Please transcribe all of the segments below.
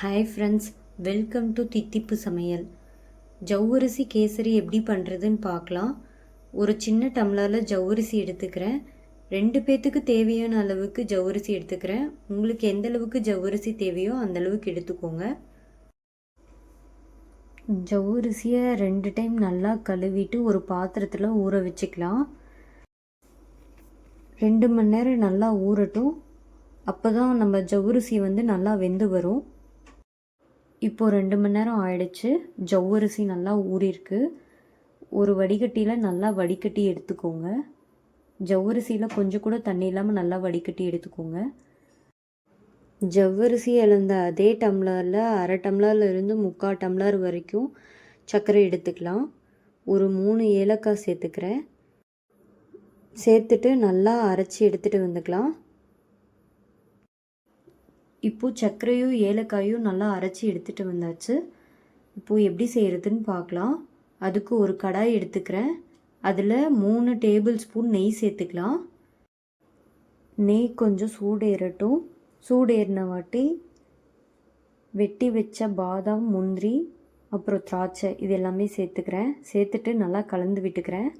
Hi friends, welcome to தித்திப்பு சமையல். ஜவ்வரிசி கேசரி எப்படி பண்ணுறதுன்னு பார்க்கலாம். ஒரு சின்ன டம்ளரில் ஜவ்வரிசி எடுத்துக்கிறேன். 2 பேர்த்துக்கு தேவையான அளவுக்கு ஜவ்வரிசி எடுத்துக்கிறேன். உங்களுக்கு எந்த அளவுக்கு ஜவ்வரிசி தேவையோ அந்த அளவுக்கு எடுத்துக்கோங்க. ஜவ்வரிசியை 2 டைம் நல்லா கழுவிட்டு ஒரு பாத்திரத்தில் ஊற வச்சுக்கலாம். 2 மணி நேரம் நல்லா ஊறட்டும். அப்போ தான் நம்ம ஜவ்வரிசி நல்லா வெந்து வரும். இப்போது 2 மணி நேரம் ஆயிடுச்சு. ஜவ்வரிசி நல்லா ஊறிருக்கு. ஒரு வடிகட்டியில் நல்லா வடிகட்டி எடுத்துக்கோங்க. ஜவ்வரிசியில் கொஞ்சம் கூட தண்ணி இல்லாமல் நல்லா வடிகட்டி எடுத்துக்கோங்க. ஜவ்வரிசி எழுந்த அதே டம்ளரில் அரை டம்ளர்லேருந்து 3/4 டம்ளர் வரைக்கும் சர்க்கரை எடுத்துக்கலாம். ஒரு 3 ஏலக்காய் சேர்த்துக்கிறேன். சேர்த்துட்டு நல்லா அரைச்சி எடுத்துகிட்டு வந்துக்கலாம். இப்போது சர்க்கரையும் ஏலக்காயும் நல்லா அரைச்சி எடுத்துகிட்டு வந்தாச்சு. இப்போது எப்படி செய்கிறதுன்னு பார்க்கலாம். அதுக்கு ஒரு கடாய் எடுத்துக்கிறேன். அதில் 3 டேபிள் ஸ்பூன் நெய் சேர்த்துக்கலாம். நெய் கொஞ்சம் சூடேறட்டும். சூடேறின வாட்டி வெட்டி வச்ச பாதாம், முந்திரி, அப்புறம் திராட்சை இது எல்லாமே சேர்த்துக்கிறேன். சேர்த்துட்டு நல்லா கலந்து விட்டுக்கிறேன்.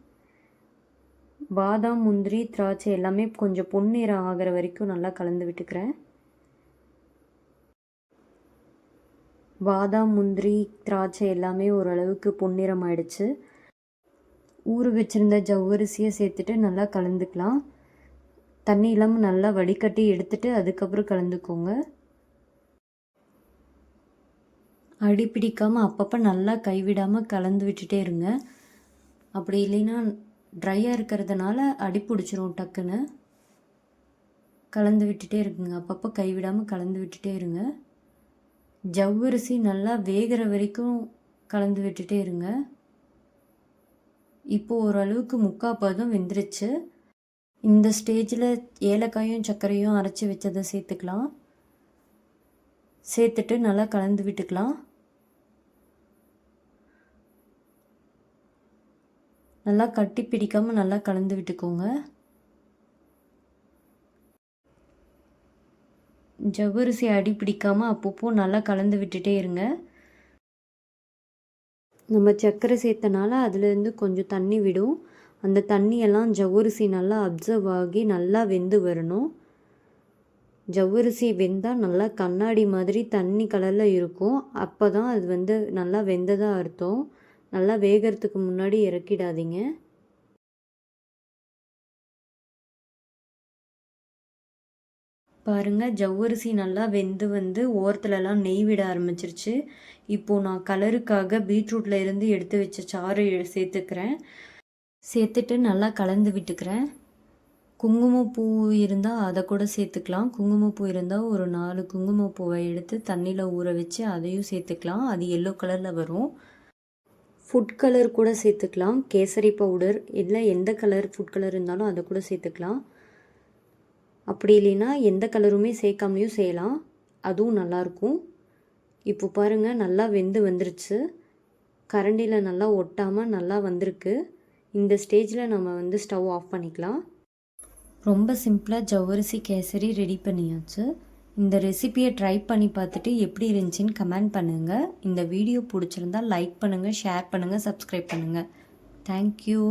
பாதாம், முந்திரி, திராட்சை எல்லாமே கொஞ்சம் பொன்னிறம் ஆகிற வரைக்கும் நல்லா கலந்து விட்டுக்கிறேன். பாதாம், முந்திரி, திராட்சை எல்லாமே ஓரளவுக்கு பொன்னிறம் ஆயிடுச்சு. ஊற வச்சுருந்த ஜவ்வரிசியை சேர்த்துட்டு நல்லா கலந்துக்கலாம். தண்ணி இல்லாமல் நல்லா வடிகட்டி எடுத்துட்டு அதுக்கப்புறம் கலந்துக்கோங்க. அடி பிடிக்காமல் அப்பப்போ நல்லா கைவிடாமல் கலந்து விட்டுட்டே இருங்க. அப்படி இல்லைன்னா ட்ரையாக இருக்கிறதுனால அடி பிடிச்சிரும் டக்குன்னு. கலந்து விட்டுட்டே இருக்குங்க. அப்பப்போ கைவிடாமல் கலந்து விட்டுட்டே இருங்க. ஜவ்வரிசி நல்லா வேகிற வரைக்கும் கலந்து விட்டுட்டே இருங்க. இப்போது ஓரளவுக்கு 3/4 பதம் வெந்துருச்சு. இந்த ஸ்டேஜில் ஏலக்காயும் சர்க்கரையும் அரைச்சி வச்சதை சேர்த்துக்கலாம். சேர்த்துட்டு நல்லா கலந்து விட்டுக்கலாம். நல்லா கட்டி பிடிக்காமல் நல்லா கலந்து விட்டுக்கோங்க. ஜவ்வரிசி அடி பிடிக்காமல் அப்பப்போ நல்லா கலந்து விட்டுட்டே இருங்க. நம்ம சர்க்கரை சேர்த்தனால அதுலேருந்து கொஞ்சம் தண்ணி விடும். அந்த தண்ணியெல்லாம் ஜவ்வரிசி நல்லா அப்சர்வ் ஆகி நல்லா வெந்து வரணும். ஜவ்வரிசி வெந்தால் நல்லா கண்ணாடி மாதிரி தண்ணி கலரில் இருக்கும். அப்போ தான் அது நல்லா வெந்ததாக அர்த்தம். நல்லா வேகிறதுக்கு முன்னாடி இறக்கிடாதீங்க. பாருங்கள், ஜவ்வரிசி நல்லா வெந்து ஓரத்துலலாம் நெய் விட ஆரம்பிச்சிருச்சு. இப்போது நான் கலருக்காக பீட்ரூட்டில் இருந்து எடுத்து வச்ச சாறு சேர்த்துக்கிறேன். சேர்த்துட்டு நல்லா கலந்து விட்டுக்கிறேன். குங்குமப்பூ இருந்தால் அதை கூட சேர்த்துக்கலாம். குங்குமப்பூ இருந்தால் ஒரு 4 குங்குமப்பூவை எடுத்து தண்ணியில் ஊற வச்சு அதையும் சேர்த்துக்கலாம். அது எல்லோ கலரில் வரும். ஃபுட் கலர் கூட சேர்த்துக்கலாம். கேசரி பவுடர் இல்லை எந்த கலர் ஃபுட் கலர் இருந்தாலும் அதை கூட சேர்த்துக்கலாம். அப்படி இல்லைன்னா எந்த கலருமே சேர்க்காமையும் செய்யலாம். அதுவும் நல்லாயிருக்கும். இப்போ பாருங்கள், நல்லா வெந்து வந்துருச்சு. கரண்டியில் நல்லா ஒட்டாமல் நல்லா வந்திருக்கு. இந்த ஸ்டேஜில் நம்ம ஸ்டவ் ஆஃப் பண்ணிக்கலாம். ரொம்ப சிம்பிளாக ஜவ்வரிசி கேசரி ரெடி பண்ணியாச்சு. இந்த ரெசிபியை ட்ரை பண்ணி பார்த்துட்டு எப்படி இருந்துச்சின்னு கமெண்ட் பண்ணுங்கள். இந்த வீடியோ பிடிச்சிருந்தால் லைக் பண்ணுங்கள், ஷேர் பண்ணுங்கள், சப்ஸ்கிரைப் பண்ணுங்கள். தேங்க்யூ.